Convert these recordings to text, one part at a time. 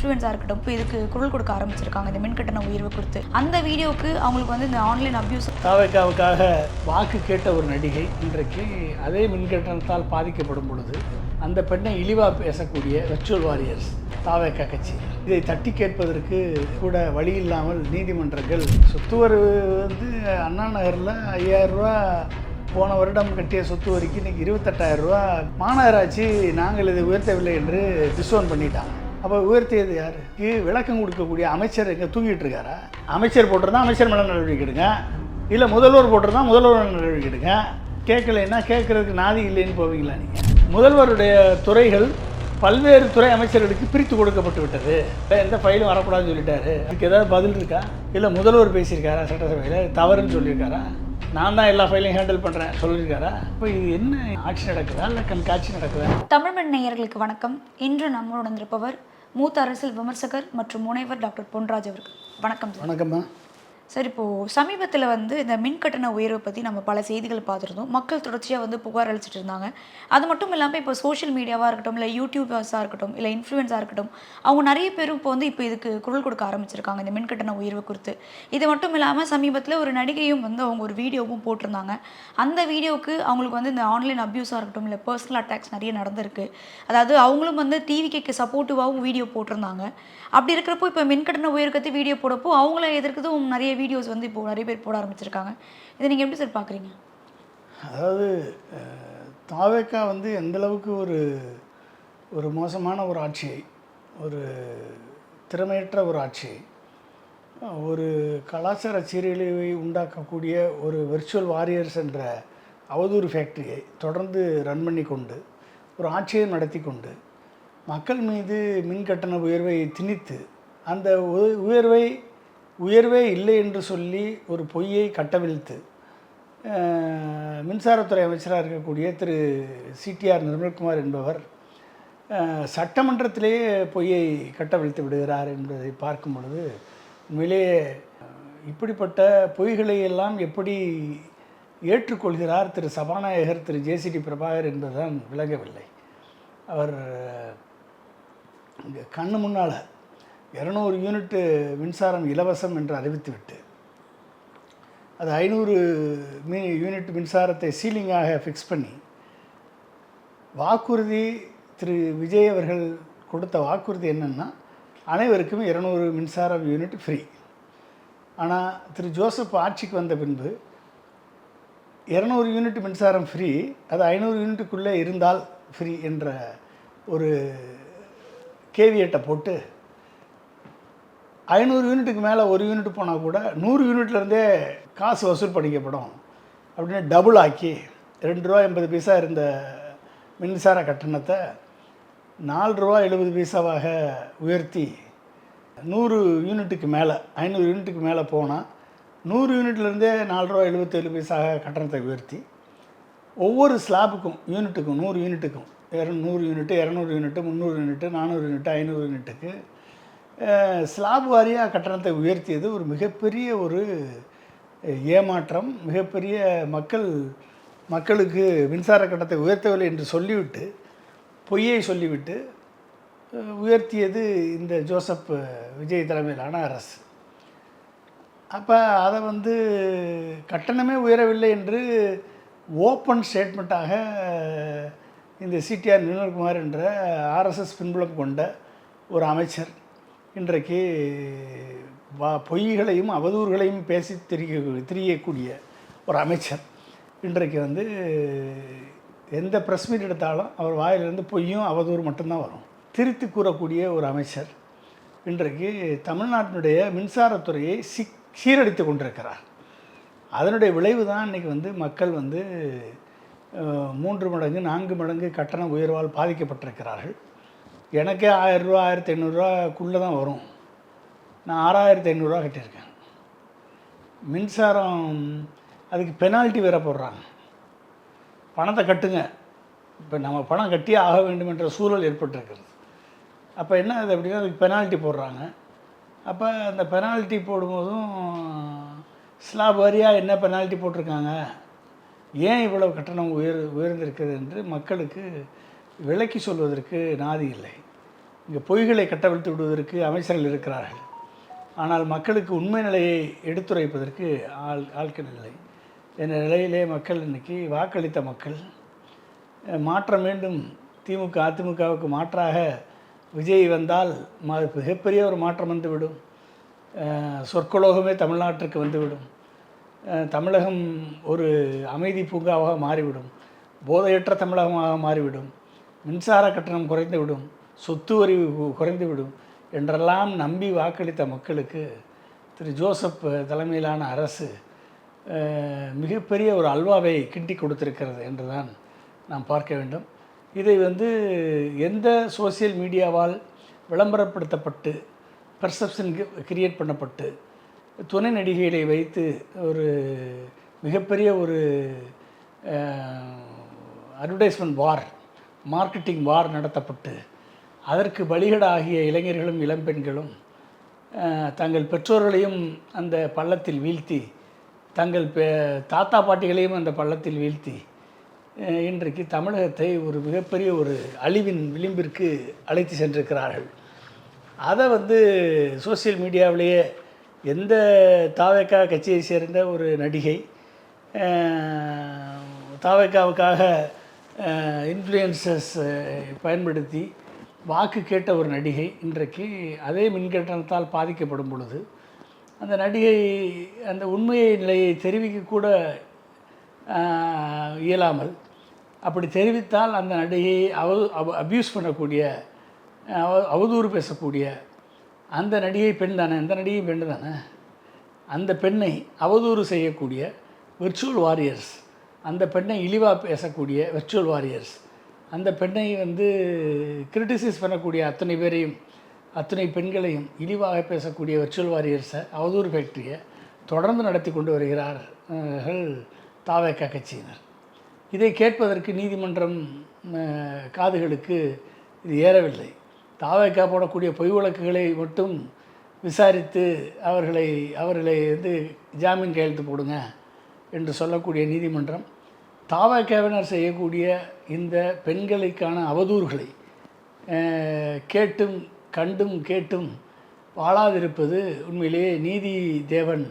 இன்ஃப்ளூயன்ஸாக இருக்கட்டும் இப்போ இதுக்கு குரல் கொடுக்க ஆரம்பிச்சிருக்காங்க இந்த மின்கட்டண உயர்வு கொடுத்து. அந்த வீடியோவுக்கு அவங்களுக்கு வந்து இந்த ஆன்லைன் அப்யூஸ் தாவேக்காவுக்காக வாக்கு கேட்ட ஒரு நடிகை இன்றைக்கு அதே மின்கட்டணத்தால் பாதிக்கப்படும் பொழுது அந்த பெண்ணை இழிவாக பேசக்கூடிய வெர்ச்சுவல் வாரியர்ஸ் தாவேக்கா கட்சி இதை தட்டி கேட்பதற்கு கூட வழி இல்லாமல் நீதிமன்றங்கள் சொத்து வரி வந்து அண்ணா நகரில் 5000 ரூபா போன வருடம் கட்டிய சொத்து வரிக்கு இன்றைக்கி 28000 ரூபா மாநகராட்சி நாங்கள் இதை உயர்த்தவில்லை என்று டிஸ்ஓன் பண்ணிட்டாங்க. அப்போ உயர்த்தியது யாருக்கு? விளக்கம் கொடுக்கக்கூடிய அமைச்சர் எங்கே தூங்கிட்டு இருக்காரா? அமைச்சர் போட்டிருந்தா அமைச்சர் மேலே நடவடிக்கை எடுங்க, இல்லை முதல்வர் போட்டிருந்தா முதல்வர் நடவடிக்கை எடுங்க. கேட்கலைன்னா கேட்குறதுக்கு நாதி இல்லைன்னு போவீங்களா? நீங்கள் முதல்வருடைய துறைகள் பல்வேறு துறை அமைச்சர்களுக்கு பிரித்து கொடுக்கப்பட்டு விட்டது. எந்த ஃபைலும் வரக்கூடாதுன்னு சொல்லிட்டாரு. அதுக்கு ஏதாவது பதில் இருக்கா? இல்லை முதல்வர் பேசியிருக்காரா? சட்டசபையில் தவறுன்னு சொல்லியிருக்காரா? நான் தான் எல்லா ஃபைலையும் ஹேண்டில் பண்ணுறேன் சொல்லியிருக்காரா? இப்போ இது என்ன ஆட்சி நடக்குதா இல்லை கண்காட்சி நடக்குதா? தமிழ்மண் நேயர்களுக்கு வணக்கம். இன்று நம்மளுடன் இருப்பவர் மூத்த அரசியல் விமர்சகர் மற்றும் முனைவர் டாக்டர் பொன்ராஜ் அவர்கள். வணக்கம் சார். வணக்கம்மா. சார், இப்போது சமீபத்தில் வந்து இந்த மின்கட்டண உயர்வை பற்றி நம்ம பல செய்திகள் பார்த்துருந்தோம். மக்கள் தொடர்ச்சியாக வந்து புகார் அளிச்சிட்டு இருந்தாங்க. அது மட்டும் இல்லாமல் இப்போ சோஷியல் மீடியாவாக இருக்கட்டும், இல்லை யூடியூபர்ஸாக இருக்கட்டும், இல்லை இன்ஃப்ளூயன்ஸாக இருக்கட்டும், அவங்க நிறைய பேரும் இப்போ இதுக்கு குரல் கொடுக்க ஆரம்பிச்சிருக்காங்க இந்த மின்கட்டண உயர்வு குறித்து. இது மட்டும் இல்லாமல் சமீபத்தில் ஒரு நடிகையும் வந்து அவங்க ஒரு வீடியோவும் போட்டிருந்தாங்க. அந்த வீடியோவுக்கு அவங்களுக்கு வந்து இந்த ஆன்லைன் அப்யூஸாக இருக்கட்டும், இல்லை பர்சனல் அட்டாக்ஸ் நிறைய நடந்திருக்கு. அதாவது அவங்களும் வந்து டிவிக்கு சப்போர்ட்டிவாகவும் வீடியோ போட்டிருந்தாங்க. அப்படி இருக்கிறப்போ இப்போ மின்கட்டண உயர்வுக்கு வீடியோ போடப்போ அவங்கள எதிர்க்கிறதும் நிறைய வீடியோஸ் வந்து இப்போ நிறைய பேர் போட ஆரம்பிச்சிருக்காங்க. இதை நீங்கள் எப்படி சார் பார்க்குறீங்க? அதாவது தாவேக்கா வந்து எந்தளவுக்கு ஒரு மோசமான ஒரு ஆட்சியை, ஒரு திறமையற்ற ஒரு ஆட்சியை, ஒரு கலாச்சார சீரழிவை உண்டாக்கக்கூடிய ஒரு வெர்ச்சுவல் வாரியர்ஸ் என்ற அவதூறு ஃபேக்ட்ரியை தொடர்ந்து ரன் பண்ணி கொண்டு ஒரு ஆட்சியை நடத்தி கொண்டு மக்கள் மீது மின்கட்டண உயர்வை திணித்து அந்த உயர்வே இல்லை என்று சொல்லி ஒரு பொய்யை கட்டவிழ்த்து மின்சாரத்துறை அமைச்சராக இருக்கக்கூடிய திரு சிடிஆர் நிர்மல்குமார் என்பவர் சட்டமன்றத்திலேயே பொய்யை கட்டவிழ்த்து விடுகிறார் என்பதை பார்க்கும் பொழுது உண்மையிலேயே இப்படிப்பட்ட பொய்களை எல்லாம் எப்படி ஏற்றுக்கொள்கிறார் திரு சபாநாயகர் திரு ஜேசிடி பிரபாகர் என்பதுதான் விளங்கவில்லை. அவர் கண்ணு முன்னால் 200 யூனிட்டு மின்சாரம் இலவசம் என்று அறிவித்துவிட்டு அது 500 யூனிட் மின்சாரத்தை சீலிங்காக ஃபிக்ஸ் பண்ணி வாக்குறுதி திரு விஜய் அவர்கள் கொடுத்த வாக்குறுதி என்னென்னா அனைவருக்கும் 200 மின்சாரம் யூனிட் ஃப்ரீ. ஆனால் திரு ஜோசப் ஆட்சிக்கு வந்த பின்பு 200 யூனிட் மின்சாரம் ஃப்ரீ, அது 500 யூனிட்டுக்குள்ளே இருந்தால் ஃப்ரீ என்ற ஒரு கேவியேட்டை போட்டு 500 யூனிட்டுக்கு மேலே ஒரு யூனிட் போனால் கூட 100 யூனிட்லேருந்தே காசு வசூல் பண்ணிக்கப்படும் அப்படின்னு டபுள் ஆக்கி 2.80 இருந்த மின்சார கட்டணத்தை 4.70 உயர்த்தி 100 யூனிட்டுக்கு மேலே 500 யூனிட்டுக்கு மேலே போனால் 100 யூனிட்லேருந்தே 4.77 கட்டணத்தை உயர்த்தி ஒவ்வொரு ஸ்லாபுக்கும் யூனிட்டுக்கும் 100 யூனிட்டுக்கும் 100 யூனிட்டு 200 யூனிட்டு 300 யூனிட்டு 400 யூனிட்டு 500 யூனிட்டுக்கு ஸ்லாப் வாரியாக கட்டணத்தை உயர்த்தியது ஒரு மிகப்பெரிய ஒரு ஏமாற்றம். மிகப்பெரிய மக்களுக்கு மின்சார கட்டணத்தை உயர்த்தவில்லை என்று சொல்லிவிட்டு பொய்யை சொல்லிவிட்டு உயர்த்தியது இந்த ஜோசப் விஜய் தலைமையிலான அரசு. அப்போ அதை வந்து கட்டணமே உயரவில்லை என்று ஓப்பன் ஸ்டேட்மெண்ட்டாக இந்த சிடிஆர் நிர்மல்குமார் என்ற ஆர்எஸ்எஸ் பின்புலம் கொண்ட ஒரு அமைச்சர் இன்றைக்கு பொய்களையும் அவதூறுகளையும் பேசி திரியக்கூடிய ஒரு அமைச்சர் இன்றைக்கு வந்து எந்த ப்ரெஸ் மீட் எடுத்தாலும் அவர் வாயிலிருந்து பொய்யும் அவதூறு மட்டும்தான் வரும். திருத்தி கூறக்கூடிய ஒரு அமைச்சர் இன்றைக்கு தமிழ்நாட்டினுடைய மின்சாரத்துறையை சீரழித்து கொண்டிருக்கிறார். அதனுடைய விளைவு தான் இன்றைக்கி வந்து மக்கள் வந்து 3 மடங்கு 4 மடங்கு கட்டண உயர்வால் பாதிக்கப்பட்டிருக்கிறார்கள். எனக்கே 1000 ரூபா 1500 தான் வரும். நான் 6500 கட்டியிருக்கேன். மின்சாரம் அதுக்கு பெனால்ட்டி வேறு போடுறாங்க. பணத்தை கட்டுங்க, இப்போ நம்ம பணம் கட்டியே ஆக வேண்டும் என்ற சூழல் ஏற்பட்டிருக்கிறது. அப்போ என்ன அது அப்படின்னா அதுக்கு பெனால்ட்டி போடுறாங்க. அப்போ அந்த பெனால்ட்டி போடும்போதும் ஸ்லாப் வாரியாக என்ன பெனால்ட்டி போட்டிருக்காங்க, ஏன் இவ்வளவு கட்டணம் உயர்ந்திருக்கிறது என்று மக்களுக்கு விளக்கி சொல்வதற்கு நாதி இல்லை. இங்கே பொய்களை கட்டவிழ்த்து விடுவதற்கு அமைச்சர்கள் இருக்கிறார்கள். ஆனால் மக்களுக்கு உண்மை நிலையை எடுத்துரைப்பதற்கு ஆட்கள் இல்லை. என்ற நிலையிலே மக்கள் இன்றைக்கி வாக்களித்த மக்கள் மாற்றம் வேண்டும், திமுக அதிமுகவுக்கு மாற்றாக விஜய் வந்தால் மிகப்பெரிய ஒரு மாற்றம் வந்துவிடும், சொற்கலோகமே தமிழ்நாட்டிற்கு வந்துவிடும், தமிழகம் ஒரு அமைதி பூங்காவாக மாறிவிடும், போதையற்ற தமிழகமாக மாறிவிடும், மின்சார கட்டணம் குறைந்துவிடும், சொத்து வரி குறைந்துவிடும் என்றெல்லாம் நம்பி வாக்களித்த மக்களுக்கு திரு ஜோசப் தலைமையிலான அரசு மிகப்பெரிய ஒரு அல்வாவை கிண்டி கொடுத்திருக்கிறது என்று தான் நாம் பார்க்க வேண்டும். இதை எந்த சோசியல் மீடியாவால் விளம்பரப்படுத்தப்பட்டு பெர்செப்ஷன் கிரியேட் பண்ணப்பட்டு துணை நடிகைகளை வைத்து ஒரு மிகப்பெரிய ஒரு அட்வர்டைஸ்மெண்ட் வார், மார்க்கெட்டிங் வார் நடத்தப்பட்டு அதற்கு பலிகடாகிய இளைஞர்களும் இளம்பெண்களும் தங்கள் பெற்றோர்களையும் அந்த பள்ளத்தில் வீழ்த்தி, தங்கள் தாத்தா பாட்டிகளையும் அந்த பள்ளத்தில் வீழ்த்தி இன்றைக்கு தமிழகத்தை ஒரு மிகப்பெரிய ஒரு அழிவின் விளிம்பிற்கு அழைத்து சென்றிருக்கிறார்கள். அதை சோசியல் மீடியாவிலேயே எந்த தாவேக்கா கட்சியை சேர்ந்த ஒரு நடிகை தாவேக்காவுக்காக இன்ஃப்ளூயன்சஸ் பயன்படுத்தி வாக்கு கேட்ட ஒரு நடிகை இன்றைக்கு அதே மின்கட்டணத்தால் பாதிக்கப்படும் பொழுது அந்த நடிகை அந்த உண்மையை நிலையை தெரிவிக்கக்கூட இயலாமல், அப்படி தெரிவித்தால் அந்த நடிகையை அப்யூஸ் பண்ணக்கூடிய, அவதூறு பேசக்கூடிய அந்த நடிகை பெண் தானே, அந்த நடிகை பெண் தானே, அந்த பெண்ணை அவதூறு செய்யக்கூடிய விர்ச்சுவல் வாரியர்ஸ், அந்த பெண்ணை இழிவாக பேசக்கூடிய விர்ச்சுவல் வாரியர்ஸ், அந்த பெண்ணை கிரிட்டிசைஸ் பண்ணக்கூடிய அத்தனை பேரையும், அத்தனை பெண்களையும் இழிவாக பேசக்கூடிய விர்ச்சுவல் வாரியர்ஸை, அவதூறு ஃபேக்ட்ரியை தொடர்ந்து நடத்தி கொண்டு வருகிறார்கள் தாவேக்கா கட்சியினர். இதை கேட்பதற்கு நீதிமன்றம் காதுகளுக்கு இது ஏறவில்லை. தாவேக்கா போடக்கூடிய பொய் வழக்குகளை மட்டும் விசாரித்து அவர்களை ஜாமீன் கையெழுத்து போடுங்க என்று சொல்லக்கூடிய நீதிமன்றம் தாவேக்காவினர் செய்யக்கூடிய இந்த பெண்களுக்கான அவதூறுகளை கேட்டும் கண்டும் கேட்டும் வாழாதிருப்பது உண்மையிலேயே நீதி தேவன்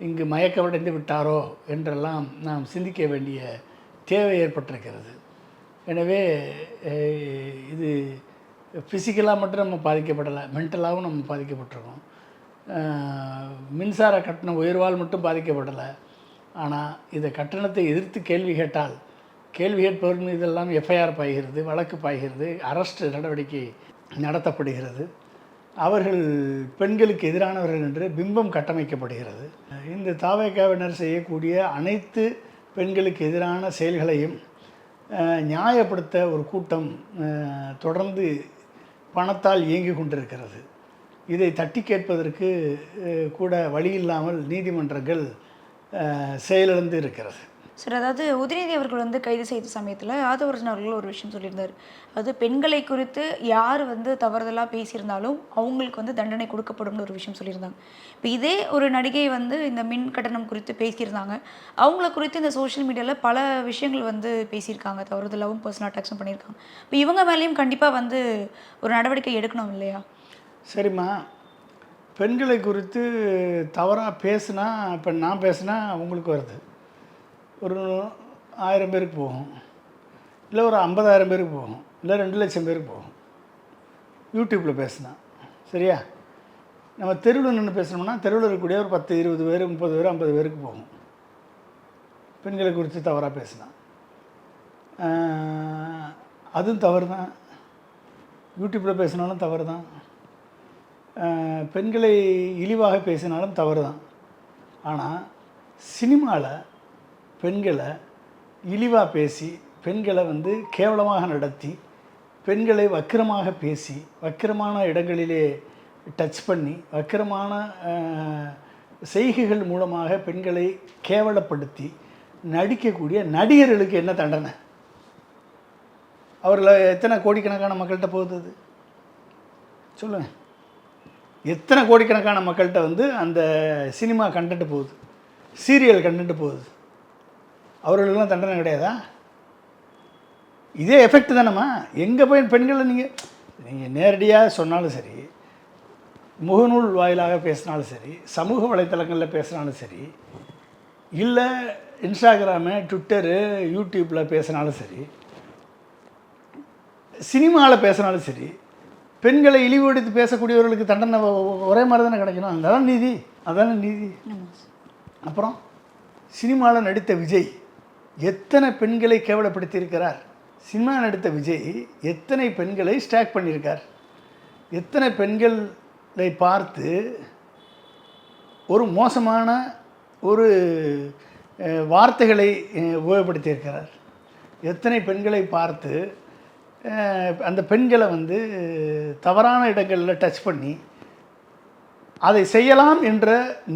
இங்கு மயக்கமடைந்து விட்டாரோ என்றெல்லாம் நாம் சிந்திக்க வேண்டிய தேவை ஏற்பட்டிருக்கிறது. எனவே இது ஃபிசிக்கலாக மட்டும் நம்ம பாதிக்கப்படலை, மென்டலாகவும் நம்ம பாதிக்கப்பட்டிருக்கோம். மின்சார கட்டண உயர்வால் மட்டும் பாதிக்கப்படலை. ஆனால் இந்த கட்டணத்தை எதிர்த்து கேள்வி கேட்டால் கேள்வி கேட்பவர் மீதெல்லாம் எஃப்ஐஆர் பாய்கிறது, வழக்கு பாய்கிறது, அரெஸ்ட் நடவடிக்கை நடத்தப்படுகிறது. அவர்கள் பெண்களுக்கு எதிரானவர்கள் என்று பிம்பம் கட்டமைக்கப்படுகிறது. இந்த தாவேக்காவினர் செய்யக்கூடிய அனைத்து பெண்களுக்கு எதிரான செயல்களையும் நியாயப்படுத்த ஒரு கூட்டம் தொடர்ந்து பணத்தால் இயங்கி கொண்டிருக்கிறது. இதை தட்டி கேட்பதற்கு கூட வழி இல்லாமல் நீதிமன்றங்கள் செயலிழந்து இருக்கிறது. சார், அதாவது உதயநிதி அவர்கள் கைது செய்த சமயத்தில் ஆதவர்ஜன் அவர்கள் ஒரு விஷயம் சொல்லியிருந்தார். அது பெண்களை குறித்து யார் தவறுதலாக பேசியிருந்தாலும் அவங்களுக்கு தண்டனை கொடுக்கப்படும்னு ஒரு விஷயம் சொல்லியிருந்தாங்க. இப்போ இதே ஒரு நடிகை இந்த மின் கட்டணம் குறித்து பேசியிருந்தாங்க. அவங்கள குறித்து இந்த சோஷியல் மீடியாவில் பல விஷயங்கள் பேசியிருக்காங்க, தவறுதலாகவும் பர்சனல் அட்டாக்ஸும் பண்ணியிருக்காங்க. இப்போ இவங்க மேலேயும் கண்டிப்பாக ஒரு நடவடிக்கை எடுக்கணும் இல்லையா? சரிம்மா, பெண்களை குறித்து தவறாக பேசுனா, இப்போ நான் பேசுனா உங்களுக்கு வருது, ஒரு 1000 பேருக்கு போகும், இல்லை ஒரு 50,000 பேருக்கு போகும், இல்லை 2 லட்சம் பேருக்கு போகும். யூடியூப்பில் பேசினா சரியா? நம்ம தெருவில் நின்று பேசணும்னா தெருவில் இருக்கக்கூடிய ஒரு 10, 20 பேர், 30 பேர், 50 பேருக்கு போகும். பெண்களை குறித்து தவறாக பேசினா அதுவும் தவறு தான். யூடியூப்பில் பேசினாலும் தவறு தான். பெண்களை இழிவாக பேசினாலும் தவறு தான். ஆனால் சினிமாவில் பெண்களை இழிவாக பேசி, பெண்களை கேவலமாக நடத்தி, பெண்களை வக்கிரமாக பேசி, வக்கிரமான இடங்களிலே டச் பண்ணி, வக்கிரமான செய்கைகள் மூலமாக பெண்களை கேவலப்படுத்தி நடிக்கக்கூடிய நடிகர்களுக்கு என்ன தண்டனை? அவர்களை எத்தனை கோடிக்கணக்கான மக்கள்கிட்ட போகுது சொல்லுங்கள். எத்தனை கோடிக்கணக்கான மக்கள்கிட்ட அந்த சினிமா கண்டென்ட் போகுது, சீரியல் கண்டென்ட் போகுது. அவர்களுக்கெல்லாம் தண்டனை கிடையாதா? இதே எஃபெக்ட் தானம்மா. எங்கே போய் பெண்களை நீங்கள் நீங்கள் நேரடியாக சொன்னாலும் சரி, முகநூல் வாயிலாக பேசினாலும் சரி, சமூக வலைத்தளங்களில் பேசினாலும் சரி, இல்லை இன்ஸ்டாகிராமு, ட்விட்டரு, யூடியூப்பில் பேசினாலும் சரி, சினிமாவில் பேசினாலும் சரி, பெண்களை இழிவுபடுத்தி பேசக்கூடியவர்களுக்கு தண்டனை ஒரே மாதிரி தானே கிடைக்கணும். அதான் நீதி, அதானே நீதி. அப்புறம் சினிமாவில் நடித்த விஜய் எத்தனை பெண்களை கேவலப்படுத்தியிருக்கிறார்? சினிமா நடித்த விஜய் எத்தனை பெண்களை ஸ்டாக் பண்ணியிருக்கார்? எத்தனை பெண்களை பார்த்து ஒரு மோசமான ஒரு வார்த்தைகளை உபயோகப்படுத்தியிருக்கிறார்? எத்தனை பெண்களை பார்த்து அந்த பெண்களை வந்து தவறான இடங்களில் டச் பண்ணி அதை செய்யலாம் என்ற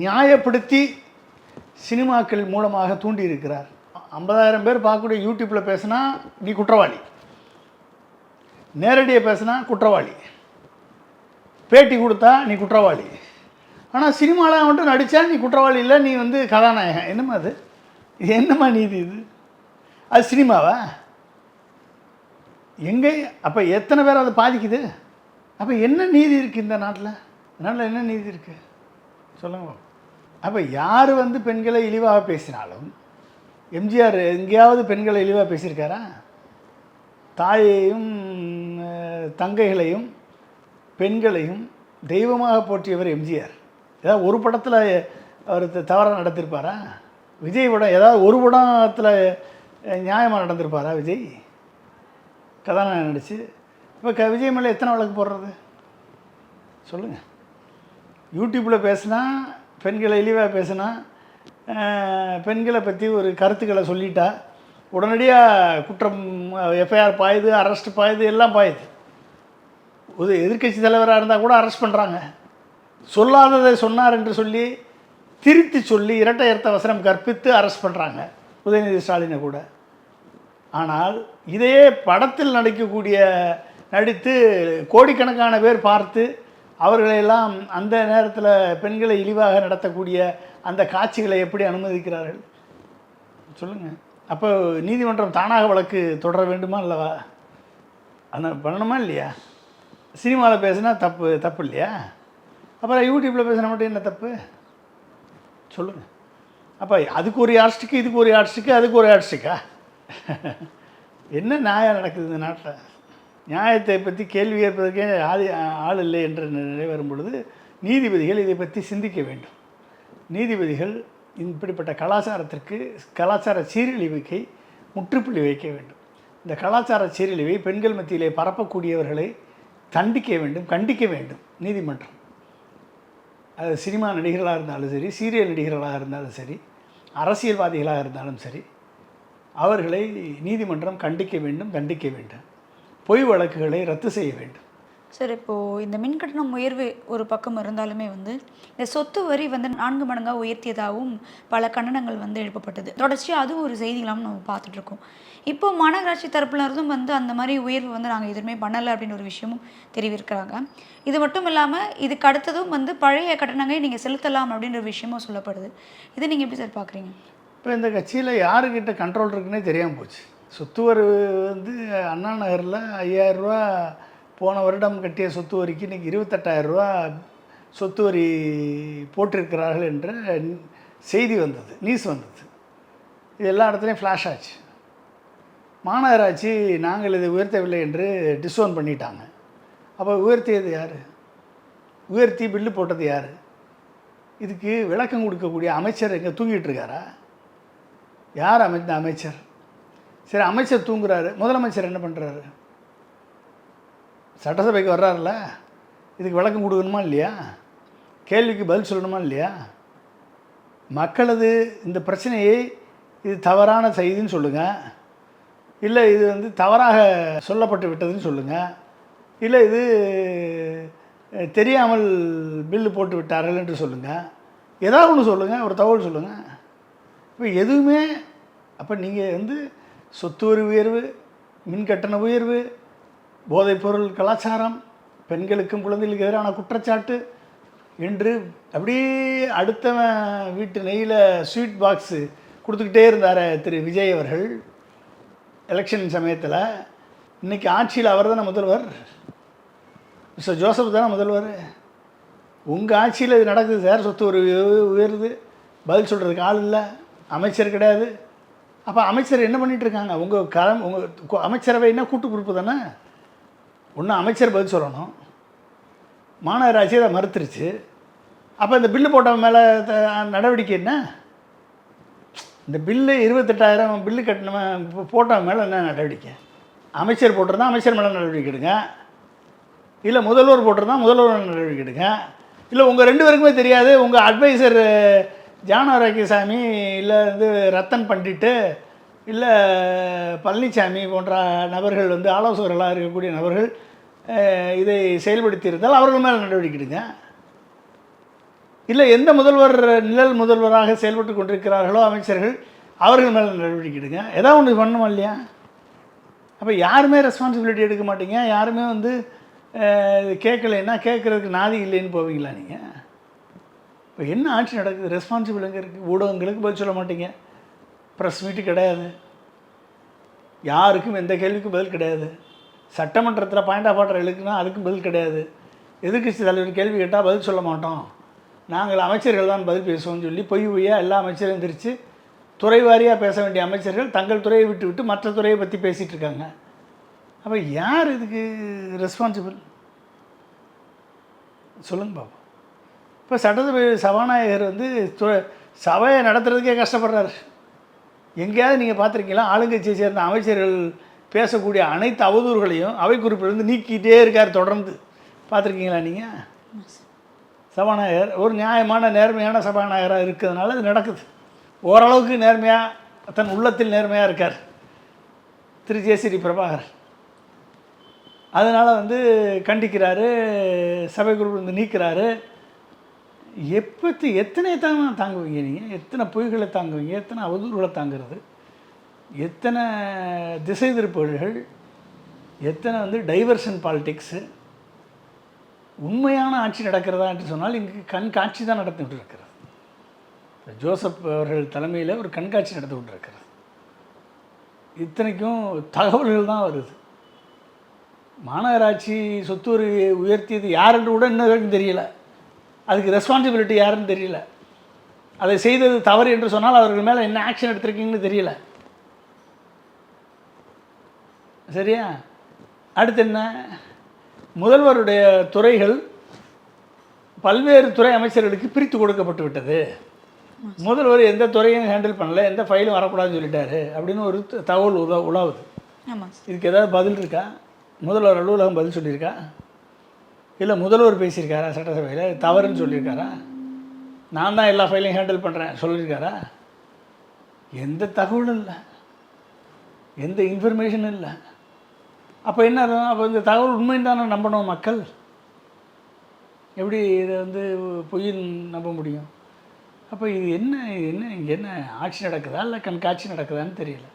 நியாயப்படுத்தி சினிமாக்கள் மூலமாக தூண்டியிருக்கிறார். 50,000 பேர் பார்க்கக்கூடிய யூடியூப்பில் பேசுனா நீ குற்றவாளி, நேரடியாக பேசுனா குற்றவாளி, பேட்டி கொடுத்தா நீ குற்றவாளி. ஆனால் சினிமாவில் மட்டும் நடித்தா நீ குற்றவாளி இல்லை, நீ வந்து கதாநாயகன். என்னம்மா அது? இது என்னம்மா நீதி இது? அது சினிமாவா? எங்கே அப்போ எத்தனை பேர் அதை பாதிக்குது? அப்போ என்ன நீதி இருக்குது இந்த நாட்டில்? நாட்டில் என்ன நீதி இருக்குது சொல்லுங்க. அப்போ யார் வந்து பெண்களை இழிவாக பேசினாலும், எம்ஜிஆர் எங்கேயாவது பெண்களை இழிவாக பேசியிருக்காரா? தாயையும் தங்கைகளையும் பெண்களையும் தெய்வமாக போற்றியவர் எம்ஜிஆர். ஏதாவது ஒரு படத்தில் அவர் தவறாக நடத்திருப்பாரா? விஜய் படம் ஏதாவது ஒரு படத்தில் நியாயமாக நடந்திருப்பாரா? விஜய் கதாநாயகன் நடிச்சு இப்போ விஜய் மேலே எத்தனை வழக்கு போடுறது சொல்லுங்கள். யூடியூப்பில் பேசுனா, பெண்களை இழிவாக பேசுனா, பெண்களை பற்றி ஒரு கருத்துக்களை சொல்லிட்டா உடனடியாக குற்றம், எஃப்ஐஆர் பாயுது, அரெஸ்ட் பாயுது, எல்லாம் பாயுது. ஒரு எதிர்க்கட்சி தலைவராக இருந்தால் கூட அரெஸ்ட் பண்ணுறாங்க. சொல்லாததை சொன்னார் என்று சொல்லி திருத்தி சொல்லி இரட்டை அர்த்த வசனம் கற்பித்து அரெஸ்ட் பண்ணுறாங்க உதயநிதி ஸ்டாலினை கூட. ஆனால் இதையே படத்தில் நடித்து கோடிக்கணக்கான பேர் பார்த்து அவர்களையெல்லாம் அந்த நேரத்தில் பெண்களை இழிவாக நடத்தக்கூடிய அந்த காட்சிகளை எப்படி அனுமதிக்கிறார்கள் சொல்லுங்கள். அப்போ நீதிமன்றம் தானாக வழக்கு தொடர வேண்டுமா இல்லவா? அந்த பண்ணணுமா இல்லையா? சினிமாவில் பேசுனா தப்பு இல்லையா? அப்புறம் யூடியூப்பில் பேசினா மட்டும் என்ன தப்பு சொல்லுங்கள். அப்போ அதுக்கு ஒரு யார்ஸ்டிக்கு, இதுக்கு ஒரு யார்ஸ்டிக்கு, அதுக்கு ஒரு யார்ஸ்டிக்கா? என்ன நியாயம் நடக்குது இந்த நாட்டில்? நியாயத்தை பற்றி கேள்வி கேட்பதற்கே ஆள் இல்லை என்ற நிலை வரும் பொழுது நீதிபதிகள் இதை பற்றி சிந்திக்க வேண்டும். நீதிபதிகள் இப்படிப்பட்ட கலாச்சாரத்திற்கு, கலாச்சார சீரழிவுக்கு முற்றுப்புள்ளி வைக்க வேண்டும். இந்த கலாச்சார சீரழிவை பெண்கள் மத்தியிலே பரப்பக்கூடியவர்களை தண்டிக்க வேண்டும், கண்டிக்க வேண்டும் நீதிமன்றம். அது சினிமா நடிகர்களாக இருந்தாலும் சரி, சீரியல் நடிகர்களாக இருந்தாலும் சரி, அரசியல்வாதிகளாக இருந்தாலும் சரி, அவர்களை நீதிமன்றம் கண்டிக்க வேண்டும், தண்டிக்க வேண்டும். பொய் வழக்குகளை ரத்து செய்ய வேண்டும். சார், இப்போது இந்த மின்கட்டணம் உயர்வு ஒரு பக்கம் இருந்தாலுமே வந்து இந்த சொத்து வரி வந்து 4 மடங்காக உயர்த்தியதாகவும் பல கண்டனங்கள் வந்து எழுப்பப்பட்டது. தொடர்ச்சியாக அதுவும் ஒரு செய்திகளாகவும் நம்ம பார்த்துட்ருக்கோம். இப்போ மாநகராட்சி தரப்புல இருந்தும் வந்து அந்த மாதிரி உயர்வு வந்து நாங்கள் எதுவுமே பண்ணலை அப்படின்னு ஒரு விஷயமும் தெரிவிக்கிறாங்க. இது மட்டும் இல்லாமல் இதுக்கு அடுத்ததும் வந்து பழைய கட்டணங்களை நீங்கள் செலுத்தலாம் அப்படின்ற விஷயமும் சொல்லப்படுது. இதை நீங்கள் எப்படி சார் பார்க்குறீங்க? இப்போ இந்த கட்சியில் யாருக்கிட்ட கண்ட்ரோல் இருக்குன்னே தெரியாமல் போச்சு. சொத்து வரி வந்து அண்ணா நகரில் 5,000 ரூபா போன வருடம் கட்டிய சொத்து வரிக்கு இன்றைக்கி 28,000 ரூபா சொத்து வரி போட்டிருக்கிறார்கள் என்ற செய்தி வந்தது, நியூஸ் வந்தது. இது எல்லா இடத்துலையும் ஃப்ளாஷ் ஆச்சு. மாநகராட்சி நாங்கள் இதை உயர்த்தவில்லை என்று டிஸ்ஓன் பண்ணிட்டாங்க. அப்போ உயர்த்தியது யார்? உயர்த்தி பில்லு போட்டது யார்? இதுக்கு விளக்கம் கொடுக்கக்கூடிய அமைச்சர் எங்கே தூங்கிட்டு இருக்காரா? யார் அமைச்சர்? சரி, அமைச்சர் தூங்குறாரு, முதலமைச்சர் என்ன பண்ணுறாரு? சட்டசபைக்கு வர்றாருல, இதுக்கு விளக்கம் கொடுக்கணுமா இல்லையா? கேள்விக்கு பதில் சொல்லணுமா இல்லையா? மக்களது இந்த பிரச்சனையை இது தவறான செய்தின்னு சொல்லுங்கள், இல்லை இது வந்து தவறாக சொல்லப்பட்டு விட்டதுன்னு சொல்லுங்கள், இல்லை இது தெரியாமல் பில்லு போட்டு விட்டார்கள் என்று சொல்லுங்கள். ஏதாவது ஒன்று சொல்லுங்கள், ஒரு தகவல் சொல்லுங்கள். இப்போ எதுவுமே. அப்போ நீங்கள் வந்து சொத்து வரி உயர்வு, மின்கட்டண உயர்வு, போதைப்பொருள் கலாச்சாரம், பெண்களுக்கும் குழந்தைகளுக்கு எதிரான குற்றச்சாட்டு என்று அப்படியே அடுத்தவன் வீட்டு நெய்யில் ஸ்வீட் பாக்ஸு கொடுத்துக்கிட்டே இருந்தார் திரு விஜய் அவர்கள் எலெக்ஷன் சமயத்தில். இன்றைக்கி ஆட்சியில் அவர் தானே முதல்வர். மிஸ்டர் ஜோசப் தானே முதல்வர். உங்கள் ஆட்சியில் இது நடக்குது சார், சொத்து ஒரு உயருது, பதில் சொல்கிறதுக்கு ஆள் இல்லை, அமைச்சர் கிடையாது. அப்போ அமைச்சர் என்ன பண்ணிகிட்ருக்காங்க? உங்கள் அமைச்சரவைன்னா கூட்டு பொறுப்பு தானே. ஒன்று அமைச்சர் பதில் சொல்லணும், மாநகராட்சி அதை மறுத்துருச்சு. அப்போ இந்த பில்லு போட்டவன் மேலே நடவடிக்கை என்ன? இந்த பில்லு 28,000 பில்லு கட்டினவன் போட்டவன் மேலே என்ன நடவடிக்கை? அமைச்சர் போட்டிருந்தா அமைச்சர் மேலே நடவடிக்கை எடுங்க, இல்லை முதல்வர் போட்டிருந்தா முதல்வர் நடவடிக்கை எடுங்க. இல்லை உங்கள் 2 பேருக்குமே தெரியாது, உங்கள் அட்வைசர் ஜான் ஆரோக்கியசாமி இல்லை ரத்தன் பண்டிட்டு இல்லை பழனிசாமி போன்ற நபர்கள் ஆலோசகர்களாக இருக்கக்கூடிய நபர்கள் இதை செயல்படுத்தி இருந்தால் அவர்கள் மேலே நடவடிக்கை எடுங்க. இல்லை எந்த முதல்வர் நிழல் முதல்வராக செயல்பட்டு கொண்டிருக்கிறார்களோ அமைச்சர்கள், அவர்கள் மேலே நடவடிக்கை எடுங்க. ஏதாவது ஒன்று பண்ணணுமா இல்லையா? அப்போ யாருமே ரெஸ்பான்சிபிலிட்டி எடுக்க மாட்டீங்க, யாருமே கேட்கலைன்னா கேட்குறதுக்கு நாதி இல்லைன்னு போவீங்களா நீங்கள்? இப்போ என்ன ஆட்சி நடக்குது? ரெஸ்பான்சிபிள் எங்கே இருக்குது? ஊடகங்களுக்கு பதில் சொல்ல மாட்டீங்க, ப்ரெஸ் மீட்டு கிடையாது, யாருக்கும் எந்த கேள்விக்கும் பதில் கிடையாது, சட்டமன்றத்தில் பாயிண்ட் ஆஃப் ஆர்டர் எழுக்குன்னா அதுக்கும் பதில் கிடையாது, எதிர்க்கட்சி தலைவர் கேள்வி கேட்டால் பதில் சொல்ல மாட்டோம், நாங்கள் அமைச்சர்கள் தான் பதில் பேசுவோம்னு சொல்லி பொய்யா எல்லா அமைச்சரும் எந்திரிச்சு துறை வாரியாக பேச வேண்டிய அமைச்சர்கள் தங்கள் துறையை விட்டு மற்ற துறையை பற்றி பேசிகிட்டு இருக்காங்க. அப்போ யார் இதுக்கு ரெஸ்பான்சிபிள் சொல்லுங்க பாப்போம். இப்போ சட்டசபை சபாநாயகர் சபையை நடத்துறதுக்கே கஷ்டப்படுறாரு. எங்கேயாவது நீங்கள் பார்த்துருக்கீங்களா? ஆளுங்கட்சியை சேர்ந்த அமைச்சர்கள் பேசக்கூடிய அனைத்து அவதூறுகளையும் அவை குறிப்பிலிருந்து நீக்கிட்டே இருக்கார் தொடர்ந்து. பார்த்துருக்கீங்களா நீங்கள்? சபாநாயகர் ஒரு நியாயமான நேர்மையான சபாநாயகராக இருக்கிறதுனால அது நடக்குது. ஓரளவுக்கு நேர்மையாக தன் உள்ளத்தில் நேர்மையாக இருக்கார் திரு ஜேசிடி பிரபாகர். அதனால் கண்டிக்கிறாரு, சபை குறிப்பிலிருந்து நீக்கிறாரு. எத்தனை தாங்குவீங்க நீங்கள்? எத்தனை பொய்களை தாங்குவீங்க? எத்தனை அவதூறுகளை தாங்கிறது? எத்தனை திசை திருப்பல்கள்? எத்தனை டைவர்ஷன் பாலிடிக்ஸு? உண்மையான ஆட்சி நடக்கிறதா என்று சொன்னால் இங்கு கண்காட்சி தான் நடத்தி கொண்டிருக்கிறது. ஜோசப் அவர்கள் தலைமையில் ஒரு கண்காட்சி நடத்தி கொண்டிருக்கிறது. இத்தனைக்கும் தகவல்கள் தான் வருது. மாநகராட்சி சொத்து வரியை உயர்த்தியது யாருன்னு கூட இன்னும் வரைக்கும் தெரியல, அதுக்கு ரெஸ்பான்சிபிலிட்டி யாருன்னு தெரியல, அதை செய்தது தவறு என்று சொன்னால் அவர்கள் மேலே என்ன ஆக்ஷன் எடுத்திருக்கீங்கன்னு தெரியல. சரியா? அடுத்து என்ன? முதல்வருடைய துறைகள் பல்வேறு துறை அமைச்சர்களுக்கு பிரித்து கொடுக்கப்பட்டு விட்டது. முதல்வர் எந்த துறையும் ஹேண்டில் பண்ணல, எந்த ஃபைலும் வரக்கூடாதுன்னு சொல்லிட்டாரு அப்படின்னு ஒரு தகவல் உலாவுது. இதுக்கு ஏதாவது பதில் இருக்கா? முதல்வர் அலுவலகம் பதில் சொல்லியிருக்கா? இல்லை முதல்வர் பேசியிருக்காரா சட்டசபையில் தவறுன்னு சொல்லியிருக்காரா? நான் தான் எல்லா ஃபைலையும் ஹேண்டில் பண்ணுறேன் சொல்லியிருக்காரா? எந்த தகவலும் இல்லை, எந்த இன்ஃபர்மேஷனும் இல்லை. அப்போ என்ன? அப்போ இந்த தகவல் உண்மைன்னு தானே நம்பணும் மக்கள். எப்படி இதை பொய்ன்னு நம்ப முடியும்? அப்போ இது என்ன இங்கே என்ன ஆட்சி நடக்குதா இல்லை கண்காட்சி நடக்குதான்னு தெரியல.